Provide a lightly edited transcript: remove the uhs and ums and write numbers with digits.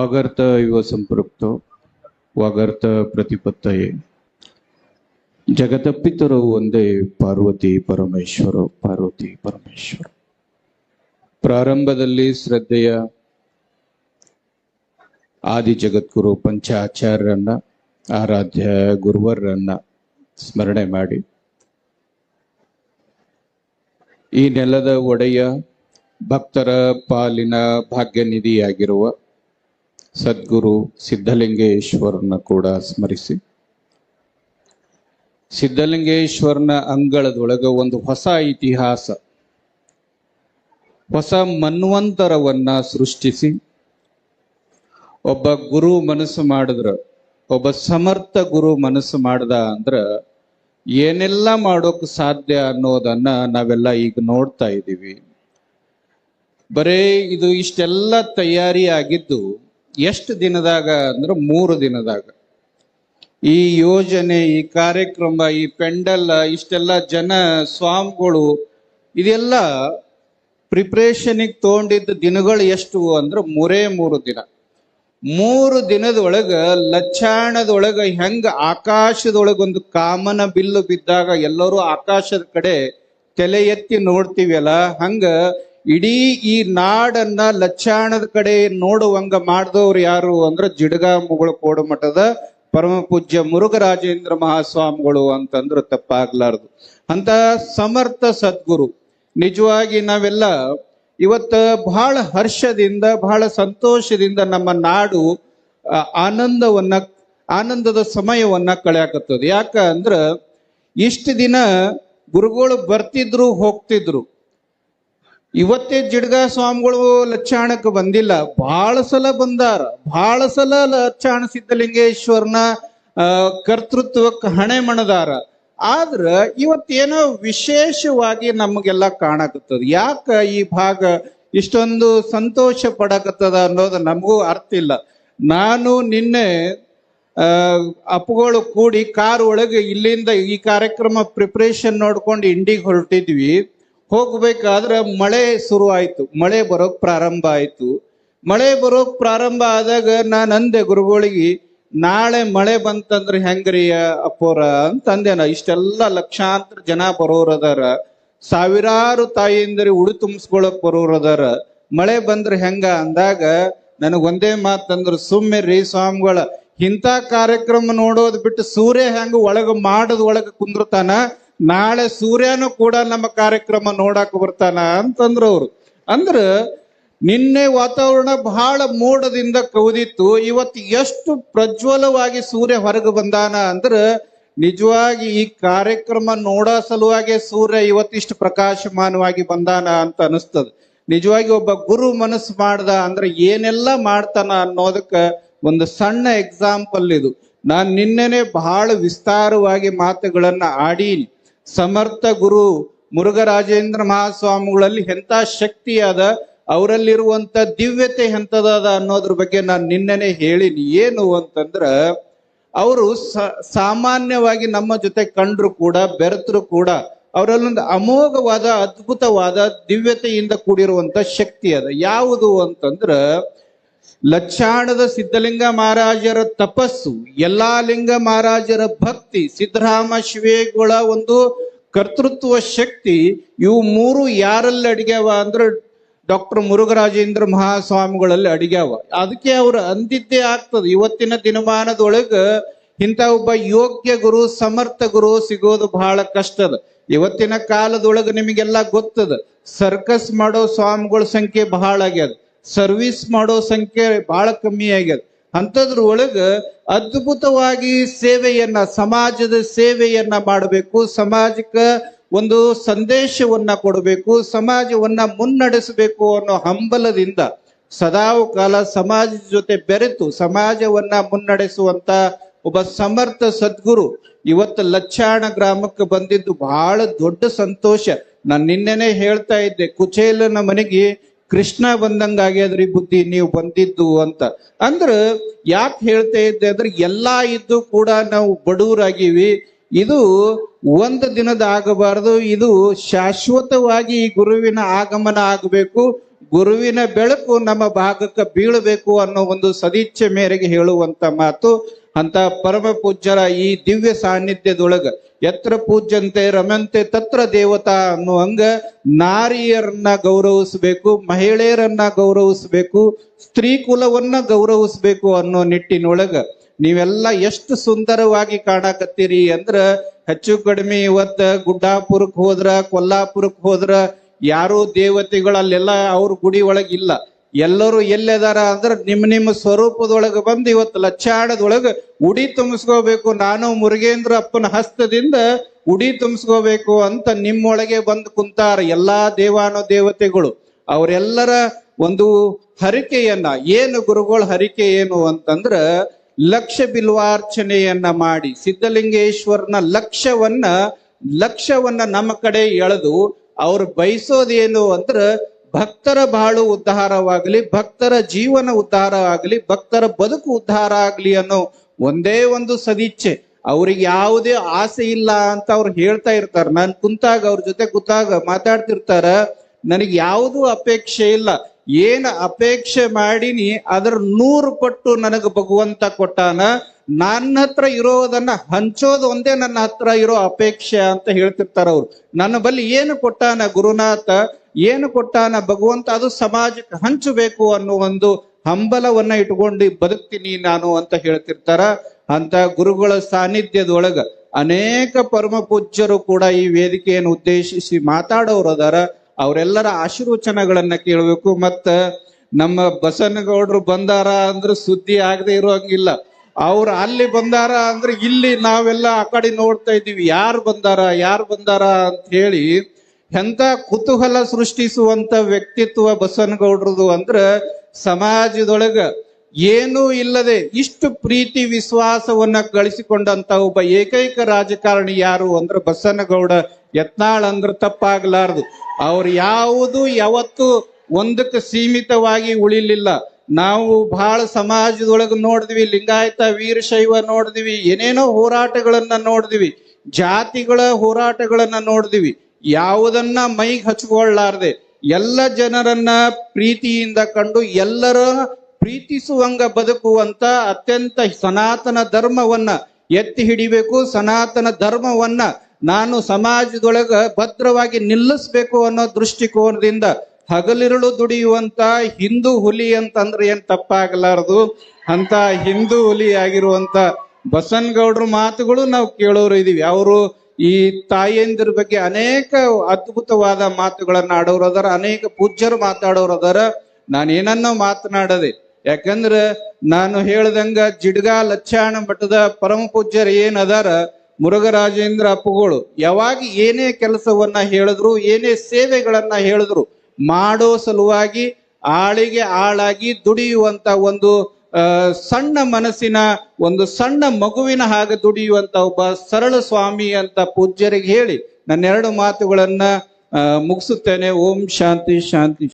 ವಾಗರ್ತ ಇವ ಸಂಪೃಕ್ತೋ ವಾಗರ್ತ ಪ್ರತಿಪತ್ತಯೇ ಜಗತಪ್ಪಿತರು ಒಂದೇ ಪಾರ್ವತಿ ಪರಮೇಶ್ವರ. ಪ್ರಾರಂಭದಲ್ಲಿ ಶ್ರದ್ಧೆಯ ಆದಿ ಜಗದ್ಗುರು ಪಂಚಾಚಾರ್ಯರನ್ನ, ಆರಾಧ್ಯ ಗುರುವರನ್ನ ಸ್ಮರಣೆ ಮಾಡಿ, ಈ ನೆಲದ ಒಡೆಯ ಭಕ್ತರ ಪಾಲಿನ ಭಾಗ್ಯನಿಧಿಯಾಗಿರುವ ಸದ್ಗುರು ಸಿದ್ಧಲಿಂಗೇಶ್ವರನ ಕೂಡ ಸ್ಮರಿಸಿ, ಸಿದ್ಧಲಿಂಗೇಶ್ವರನ ಅಂಗಳದೊಳಗೆ ಒಂದು ಹೊಸ ಇತಿಹಾಸ, ಹೊಸ ಮನ್ವಂತರವನ್ನ ಸೃಷ್ಟಿಸಿ, ಒಬ್ಬ ಗುರು ಮನಸ್ಸು ಮಾಡಿದ್ರ, ಒಬ್ಬ ಸಮರ್ಥ ಗುರು ಮನಸ್ಸು ಮಾಡ್ದ ಅಂದ್ರ ಏನೆಲ್ಲ ಮಾಡೋಕ್ ಸಾಧ್ಯ ಅನ್ನೋದನ್ನ ನಾವೆಲ್ಲ ಈಗ ನೋಡ್ತಾ ಇದ್ದೀವಿ. ಬರೇ ಇದು ಇಷ್ಟೆಲ್ಲ ತಯಾರಿ ಆಗಿದ್ದು ಎಷ್ಟು ದಿನದಾಗ ಅಂದ್ರೆ 3 ದಿನದಾಗ. ಈ ಯೋಜನೆ, ಈ ಕಾರ್ಯಕ್ರಮ, ಈ ಪೆಂಡಲ್, ಇಷ್ಟೆಲ್ಲ ಜನ, ಸ್ವಾಮಿಗಳು, ಇದೆಲ್ಲ ಪ್ರಿಪ್ರೇಷನಿಗೆ ತಗೊಂಡಿದ್ದ ದಿನಗಳು ಎಷ್ಟು ಅಂದ್ರೆ 3 ದಿನ. 3 ದಿನದೊಳಗ ಲಚ್ಚಾಣದೊಳಗ ಹೆಂಗ ಆಕಾಶದೊಳಗೊಂದು ಕಾಮನ ಬಿಲ್ಲು ಬಿದ್ದಾಗ ಎಲ್ಲರೂ ಆಕಾಶದ ಕಡೆ ತಲೆ ಎತ್ತಿ ನೋಡ್ತೀವಲ್ಲ, ಹಂಗ ಇಡೀ ಈ ನಾಡನ್ನ ಲಚ್ಚಾಣದ ಕಡೆ ನೋಡುವಂಗ ಮಾಡಿದವ್ರು ಯಾರು ಅಂದ್ರೆ ಜಿಡ್ಗ ಮುಗುಳು ಕೋಡಮಠದ ಪರಮ ಪೂಜ್ಯ ಮುರುಘರಾಜೇಂದ್ರ ಮಹಾಸ್ವಾಮಿಗಳು ಅಂತಂದ್ರೆ ತಪ್ಪಾಗ್ಲಾರ್ದು. ಅಂತ ಸಮರ್ಥ ಸದ್ಗುರು. ನಿಜವಾಗಿ ನಾವೆಲ್ಲ ಇವತ್ತ ಬಹಳ ಹರ್ಷದಿಂದ, ಬಹಳ ಸಂತೋಷದಿಂದ ನಮ್ಮ ನಾಡು ಆನಂದದ ಸಮಯವನ್ನ ಕಳೆಯಾಕತ್ತದ. ಯಾಕ ಅಂದ್ರ ಇಷ್ಟು ದಿನ ಗುರುಗಳು ಬರ್ತಿದ್ರು ಹೋಗ್ತಿದ್ರು. ಇವತ್ತೇ ಜಿಡ್ಗ ಸ್ವಾಮಿಗಳು ಲಚ್ಚಾಣಕ್ಕೆ ಬಂದಿಲ್ಲ, ಬಹಳ ಸಲ ಬಂದಾರ. ಬಹಳ ಸಲ ಲಚ್ಚಾಣ ಸಿದ್ಧಲಿಂಗೇಶ್ವರನ ಕರ್ತೃತ್ವಕ್ಕೆ ಹಣೆ ಮಣದಾರ. ಆದ್ರ ಇವತ್ತೇನೋ ವಿಶೇಷವಾಗಿ ನಮಗೆಲ್ಲ ಕಾಣಕತ್ತದ. ಯಾಕ ಈ ಭಾಗ ಇಷ್ಟೊಂದು ಸಂತೋಷ ಪಡಕತ್ತದ ಅನ್ನೋದು ನಮಗೂ ಅರ್ಥ ಇಲ್ಲ. ನಾನು ನಿನ್ನೆ ಅಪ್ಪುಗಳು ಕೂಡಿ ಕಾರ್ ಒಳಗೆ ಇಲ್ಲಿಂದ ಈ ಕಾರ್ಯಕ್ರಮ ಪ್ರಿಪ್ರೇಷನ್ ನೋಡ್ಕೊಂಡು ಇಂಡಿಗೆ ಹೊರಟಿದ್ವಿ. ಹೋಗ್ಬೇಕಾದ್ರೆ ಮಳೆ ಶುರು ಆಯ್ತು, ಮಳೆ ಬರೋಕ್ ಪ್ರಾರಂಭ ಆಯ್ತು. ಮಳೆ ಬರೋಕ್ ಪ್ರಾರಂಭ ಆದಾಗ ನಾನು ಅಂದೆ ಗುರುಗಳಿಗೆ, ನಾಳೆ ಮಳೆ ಬಂತಂದ್ರೆ ಹೆಂಗ್ರಿ ಅಪ್ಪೋರ ಅಂತಂದೇನ. ಇಷ್ಟೆಲ್ಲ ಲಕ್ಷಾಂತರ ಜನ ಬರೋರದಾರ, ಸಾವಿರಾರು ತಾಯಿಯಂದರಿ ಉಡು ತುಂಬಿಸ್ಕೊಳಕ್ ಬರೋರದಾರ, ಮಳೆ ಬಂದ್ರೆ ಹೆಂಗ ಅಂದಾಗ ನನಗ್ ಒಂದೇ ಮಾತಂದ್ರು, ಸುಮ್ಮಿರ್ರಿ ಸ್ವಾಮಿಗಳ, ಇಂಥ ಕಾರ್ಯಕ್ರಮ ನೋಡೋದು ಬಿಟ್ಟು ಸೂರ್ಯ ಹೆಂಗ ಮಾಡದ್ ಒಳಗ ಕುಂದ್ರತಾನ, ನಾಳೆ ಸೂರ್ಯನು ಕೂಡ ನಮ್ಮ ಕಾರ್ಯಕ್ರಮ ನೋಡಕ್ ಬರ್ತಾನ ಅಂತಂದ್ರು ಅವ್ರು. ಅಂದ್ರ ನಿನ್ನೆ ವಾತಾವರಣ ಬಹಳ ಮೋಡದಿಂದ ಕವಿದಿತ್ತು. ಇವತ್ತು ಎಷ್ಟು ಪ್ರಜ್ವಲವಾಗಿ ಸೂರ್ಯ ಹೊರಗೆ ಬಂದಾನ ಅಂದ್ರ ನಿಜವಾಗಿ ಈ ಕಾರ್ಯಕ್ರಮ ನೋಡೋ ಸಲುವಾಗಿ ಸೂರ್ಯ ಇವತ್ತಿಷ್ಟು ಪ್ರಕಾಶಮಾನವಾಗಿ ಬಂದಾನ ಅಂತ ಅನಿಸ್ತದ. ನಿಜವಾಗಿ ಒಬ್ಬ ಗುರು ಮನಸ್ಸು ಮಾಡ್ದ ಅಂದ್ರೆ ಏನೆಲ್ಲ ಮಾಡ್ತಾನ ಅನ್ನೋದಕ್ಕ ಒಂದು ಸಣ್ಣ ಎಕ್ಸಾಂಪಲ್ ಇದು. ನಾನ್ ನಿನ್ನೆನೆ ಬಹಳ ವಿಸ್ತಾರವಾಗಿ ಮಾತುಗಳನ್ನ ಆಡೀನಿ. ಸಮರ್ಥ ಗುರು ಮುರುಘರಾಜೇಂದ್ರ ಮಹಾಸ್ವಾಮಿಗಳಲ್ಲಿ ಎಂಥ ಶಕ್ತಿ ಅದ, ಅವರಲ್ಲಿರುವಂತ ದಿವ್ಯತೆ ಎಂಥದ ಅನ್ನೋದ್ರ ಬಗ್ಗೆ ನಾನು ನಿನ್ನೆನೆ ಹೇಳಿನಿ. ಏನು ಅಂತಂದ್ರ ಅವರು ಸಾಮಾನ್ಯವಾಗಿ ನಮ್ಮ ಜೊತೆ ಕಂಡ್ರು ಕೂಡ, ಬೆರೆತರು ಕೂಡ, ಅವರಲ್ಲೊಂದು ಅಮೋಘವಾದ, ಅದ್ಭುತವಾದ ದಿವ್ಯತೆಯಿಂದ ಕೂಡಿರುವಂತ ಶಕ್ತಿ ಅದ. ಯಾವುದು ಅಂತಂದ್ರ ಲಚ್ಚಾಣದ ಸಿದ್ಧಲಿಂಗ ಮಹಾರಾಜರ ತಪಸ್ಸು, ಎಲ್ಲಾ ಲಿಂಗ ಮಹಾರಾಜರ ಭಕ್ತಿ, ಸಿದ್ದರಾಮ ಶಿವೇಗಳ ಒಂದು ಕರ್ತೃತ್ವ ಶಕ್ತಿ, ಇವು 3 ಯಾರಲ್ಲಿ ಅಡಿಗ್ಯಾವ ಅಂದ್ರೆ ಡಾಕ್ಟರ್ ಮುರುಘರಾಜೇಂದ್ರ ಮಹಾಸ್ವಾಮಿಗಳಲ್ಲಿ ಅಡಿಗ್ಯಾವ. ಅದಕ್ಕೆ ಅವ್ರು ಅಂದಿದ್ದೇ ಆಗ್ತದೆ. ಇವತ್ತಿನ ದಿನಮಾನದೊಳಗ ಇಂಥ ಒಬ್ಬ ಯೋಗ್ಯ ಗುರು, ಸಮರ್ಥ ಗುರು ಸಿಗೋದು ಬಹಳ ಕಷ್ಟದ. ಇವತ್ತಿನ ಕಾಲದೊಳಗ ನಿಮಗೆಲ್ಲ ಗೊತ್ತದ, ಸರ್ಕಸ್ ಮಾಡೋ ಸ್ವಾಮಿಗಳ ಸಂಖ್ಯೆ ಬಹಳ ಆಗ್ಯದ, ಸರ್ವಿಸ್ ಮಾಡೋ ಸಂಖ್ಯೆ ಬಹಳ ಕಮ್ಮಿ ಆಗ್ಯದ. ಅಂಥದ್ರ ಒಳಗ ಅದ್ಭುತವಾಗಿ ಸೇವೆಯನ್ನ, ಸಮಾಜದ ಸೇವೆಯನ್ನ ಮಾಡಬೇಕು, ಸಮಾಜಕ್ಕೆ ಒಂದು ಸಂದೇಶವನ್ನ ಕೊಡಬೇಕು, ಸಮಾಜವನ್ನ ಮುನ್ನಡೆಸಬೇಕು ಅನ್ನೋ ಹಂಬಲದಿಂದ ಸದಾವು ಕಾಲ ಸಮಾಜದ ಜೊತೆ ಬೆರೆತು ಸಮಾಜವನ್ನ ಮುನ್ನಡೆಸುವಂತ ಒಬ್ಬ ಸಮರ್ಥ ಸದ್ಗುರು ಇವತ್ತು ಲಚ್ಚಾಣ ಗ್ರಾಮಕ್ಕೆ ಬಂದಿದ್ದು ಬಹಳ ದೊಡ್ಡ ಸಂತೋಷ. ನಾನು ನಿನ್ನೆನೆ ಹೇಳ್ತಾ ಇದ್ದೆ, ಕುಚೇಲನ ಮನೆಗೆ ಕೃಷ್ಣ ಬಂದಂಗಾಗ್ಯದ್ರಿ ಬುದ್ಧಿ ನೀವು ಬಂದಿದ್ದು ಅಂತ. ಅಂದ್ರ ಯಾಕೆ ಹೇಳ್ತಾ ಇದ್ದೆ ಅಂದ್ರೆ ಎಲ್ಲಾ ಇದ್ದು ಕೂಡ ನಾವು ಬಡವರಾಗಿವಿ. ಇದು ಒಂದು ದಿನದ ಆಗಬಾರದು, ಇದು ಶಾಶ್ವತವಾಗಿ ಈ ಗುರುವಿನ ಆಗಮನ ಆಗಬೇಕು. ಗುರುವಿನ ಬೆಳಕು ನಮ್ಮ ಭಾಗಕ್ಕೆ ಬೀಳಬೇಕು ಅನ್ನೋ ಒಂದು ಸದಿಚ್ಛೆ ಮೇರೆಗೆ ಹೇಳುವಂತ ಮಾತು. ಅಂತ ಪರಮ ಪೂಜ್ಯರ ಈ ದಿವ್ಯ ಸಾನ್ನಿಧ್ಯದೊಳಗ ಎತ್ರ ಪೂಜ್ಯಂತೆ ರಮಂತೆ ತತ್ರ ದೇವತಾ ಅನ್ನುವಂಗ ನಾರಿಯರನ್ನ ಗೌರವಿಸಬೇಕು, ಮಹಿಳೆಯರನ್ನ ಗೌರವಿಸಬೇಕು, ಸ್ತ್ರೀ ಕುಲವನ್ನ ಗೌರವಿಸಬೇಕು ಅನ್ನೋ ನಿಟ್ಟಿನೊಳಗ ನೀವೆಲ್ಲ ಎಷ್ಟು ಸುಂದರವಾಗಿ ಕಾಣಕತ್ತೀರಿ ಅಂದ್ರ ಹೆಚ್ಚು ಕಡಿಮೆ ಇವತ್ತ ಗುಡ್ಡಾಪುರಕ್ಕೆ ಹೋದ್ರ, ಕೊಲ್ಲಾಪುರಕ್ಕೆ ಹೋದ್ರ ಯಾರು ದೇವತೆಗಳಲ್ಲೆಲ್ಲ ಅವ್ರ ಗುಡಿ ಒಳಗಿಲ್ಲ. ಎಲ್ಲರೂ ಎಲ್ಲದಾರ ಅಂದ್ರ ನಿಮ್ಮ ಸ್ವರೂಪದೊಳಗ ಬಂದು ಇವತ್ತು ಲಚ್ಚಾಡದೊಳಗ ಉಡಿ ತುಂಬಿಸ್ಕೋಬೇಕು, ನಾನು ಮುರುಗೇಂದ್ರ ಅಪ್ಪನ ಹಸ್ತದಿಂದ ಉಡಿ ತುಂಬಿಸ್ಕೋಬೇಕು ಅಂತ ನಿಮ್ಮೊಳಗೆ ಬಂದು ಕುಂತಾರ ಎಲ್ಲಾ ದೇವಾನು ದೇವತೆಗಳು. ಅವರೆಲ್ಲರ ಒಂದು ಹರಿಕೆಯನ್ನ, ಏನು ಗುರುಗಳ ಹರಿಕೆ ಏನು ಅಂತಂದ್ರ ಲಕ್ಷ ಬಿಲ್ವಾರ್ಚನೆಯನ್ನ ಮಾಡಿ ಸಿದ್ಧಲಿಂಗೇಶ್ವರನ ಲಕ್ಷ್ಯವನ್ನ ನಮ್ಮ ಕಡೆ ಎಳೆದು ಅವ್ರು ಬಯಸೋದೇನು ಅಂದ್ರ ಭಕ್ತರ ಬಾಳು ಉದ್ಧಾರವಾಗಲಿ, ಭಕ್ತರ ಜೀವನ ಉದ್ಧಾರ ಆಗಲಿ, ಭಕ್ತರ ಬದುಕು ಉದ್ಧಾರ ಆಗ್ಲಿ ಅನ್ನೋ ಒಂದೇ ಒಂದು ಸದಿಚ್ಛೆ. ಅವ್ರಿಗೆ ಯಾವುದೇ ಆಸೆ ಇಲ್ಲ ಅಂತ ಅವ್ರು ಹೇಳ್ತಾ ಇರ್ತಾರ. ನಾನು ಕುಂತಾಗ ಅವ್ರ ಜೊತೆ ಕೂತಾಗ ಮಾತಾಡ್ತಿರ್ತಾರ, ನನಗೆ ಯಾವುದೂ ಅಪೇಕ್ಷೆ ಇಲ್ಲ, ಏನ್ ಅಪೇಕ್ಷೆ ಮಾಡೀನಿ ಅದರ 100 ಪಟ್ಟು ನನಗೆ ಭಗವಂತ ಕೊಟ್ಟಾನ, ನನ್ನ ಹತ್ರ ಇರೋದನ್ನ ಹಂಚೋದು ಒಂದೇ ನನ್ನ ಹತ್ರ ಇರೋ ಅಪೇಕ್ಷೆ ಅಂತ ಹೇಳ್ತಿರ್ತಾರ ಅವ್ರು. ನನ್ನ ಬಳಿ ಏನು ಕೊಟ್ಟಾನ ಗುರುನಾಥ, ಏನು ಕೊಟ್ಟಾನ ಭಗವಂತ, ಅದು ಸಮಾಜಕ್ಕೆ ಹಂಚಬೇಕು ಅನ್ನೋ ಒಂದು ಹಂಬಲವನ್ನ ಇಟ್ಕೊಂಡು ಬದುಕ್ತೀನಿ ನಾನು ಅಂತ ಹೇಳ್ತಿರ್ತಾರ. ಅಂತ ಗುರುಗಳ ಸಾನ್ನಿಧ್ಯದೊಳಗ ಅನೇಕ ಪರಮ ಪೂಜ್ಯರು ಕೂಡ ಈ ವೇದಿಕೆಯನ್ನು ಉದ್ದೇಶಿಸಿ ಮಾತಾಡೋರು ಅದಾರ. ಅವರೆಲ್ಲರ ಆಶೀರ್ವಚನಗಳನ್ನ ಕೇಳಬೇಕು. ಮತ್ತ ನಮ್ಮ ಬಸನಗೌಡರು ಬಂದಾರ ಅಂದ್ರೆ ಸುದ್ದಿ ಆಗದೆ ಇರೋಂಗಿಲ್ಲ. ಅವ್ರು ಅಲ್ಲಿ ಬಂದಾರ ಅಂದ್ರೆ ಇಲ್ಲಿ ನಾವೆಲ್ಲ ಆ ಕಡೆ ನೋಡ್ತಾ ಇದ್ದೀವಿ, ಯಾರು ಬಂದಾರ ಅಂತ ಹೇಳಿ. ಎಂತ ಕುತೂಹಲ ಸೃಷ್ಟಿಸುವಂತ ವ್ಯಕ್ತಿತ್ವ ಬಸನಗೌಡ್ರದು ಅಂದ್ರ ಸಮಾಜದೊಳಗ ಏನೂ ಇಲ್ಲದೆ ಇಷ್ಟು ಪ್ರೀತಿ ವಿಶ್ವಾಸವನ್ನ ಗಳಿಸಿಕೊಂಡಂತ ಒಬ್ಬ ಏಕೈಕ ರಾಜಕಾರಣಿ ಯಾರು ಅಂದ್ರ ಬಸನಗೌಡ ಯತ್ನಾಳ್ ಅಂದ್ರ ತಪ್ಪಾಗ್ಲಾರ್ದು. ಅವ್ರು ಯಾವತ್ತು ಒಂದಕ್ಕೆ ಸೀಮಿತವಾಗಿ ಉಳಿಲಿಲ್ಲ. ನಾವು ಬಹಳ ಸಮಾಜದೊಳಗೆ ನೋಡಿದ್ವಿ, ಲಿಂಗಾಯತ ವೀರಶೈವ ನೋಡಿದ್ವಿ, ಏನೇನೋ ಹೋರಾಟಗಳನ್ನ ನೋಡಿದ್ವಿ, ಜಾತಿಗಳ ಹೋರಾಟಗಳನ್ನ ನೋಡಿದ್ವಿ. ಯಾವುದನ್ನ ಮೈಗೆ ಹಚ್ಕೊಳ್ಳಾರ್ದೆ ಎಲ್ಲ ಜನರನ್ನ ಪ್ರೀತಿಯಿಂದ ಕಂಡು ಎಲ್ಲರ ಪ್ರೀತಿಸುವಂಗ ಬದುಕುವಂತ ಅತ್ಯಂತ ಸನಾತನ ಧರ್ಮವನ್ನ ಎತ್ತಿ ಹಿಡಿಬೇಕು. ಸನಾತನ ಧರ್ಮವನ್ನ ನಾನು ಸಮಾಜದೊಳಗ ಭದ್ರವಾಗಿ ನಿಲ್ಲಿಸ್ಬೇಕು ಅನ್ನೋ ದೃಷ್ಟಿಕೋನದಿಂದ ಹಗಲಿರುಳು ದುಡಿಯುವಂತ ಹಿಂದೂ ಹುಲಿ ಅಂತಂದ್ರೆ ಏನ್ ತಪ್ಪಾಗಲಾರದು. ಅಂತ ಹಿಂದೂ ಹುಲಿ ಆಗಿರುವಂತ ಬಸನಗೌಡ್ರ ಮಾತುಗಳು ನಾವು ಕೇಳೋರು ಇದೀವಿ. ಅವರು ಈ ತಾಯಿಯಂದಿರ ಬಗ್ಗೆ ಅನೇಕ ಅದ್ಭುತವಾದ ಮಾತುಗಳನ್ನ ಆಡೋರು ಅದಾರ, ಅನೇಕ ಪೂಜ್ಯರು ಮಾತಾಡೋರು ಅದಾರ. ನಾನೇನನ್ನೋ ಮಾತನಾಡದೆ, ಯಾಕಂದ್ರೆ ನಾನು ಹೇಳ್ದಂಗ ಜಿಡ್ಗಾ ಲಚ್ಚಾಣ ಮಠದ ಪರಮ ಪೂಜ್ಯರು ಏನದಾರ ಮುರುಘರಾಜೇಂದ್ರ ಅಪ್ಪುಗಳು ಯಾವಾಗ ಏನೇ ಕೆಲಸವನ್ನ ಹೇಳಿದ್ರು, ಏನೇ ಸೇವೆಗಳನ್ನ ಹೇಳಿದ್ರು ಮಾಡೋ ಸಲುವಾಗಿ ಆಳಿಗೆ ಆಳಾಗಿ ದುಡಿಯುವಂತ ಒಂದು ಸಣ್ಣ ಮನಸ್ಸಿನ ಒಂದು ಸಣ್ಣ ಮಗುವಿನ ಹಾಗೆ ದುಡಿಯುವಂತ ಒಬ್ಬ ಸರಳ ಸ್ವಾಮಿ ಅಂತ ಪೂಜ್ಯರಿಗೆ ಹೇಳಿ ನನ್ನ 2 ಮಾತುಗಳನ್ನ ಮುಗಿಸುತ್ತೇನೆ. ಓಂ ಶಾಂತಿ ಶಾಂತಿ.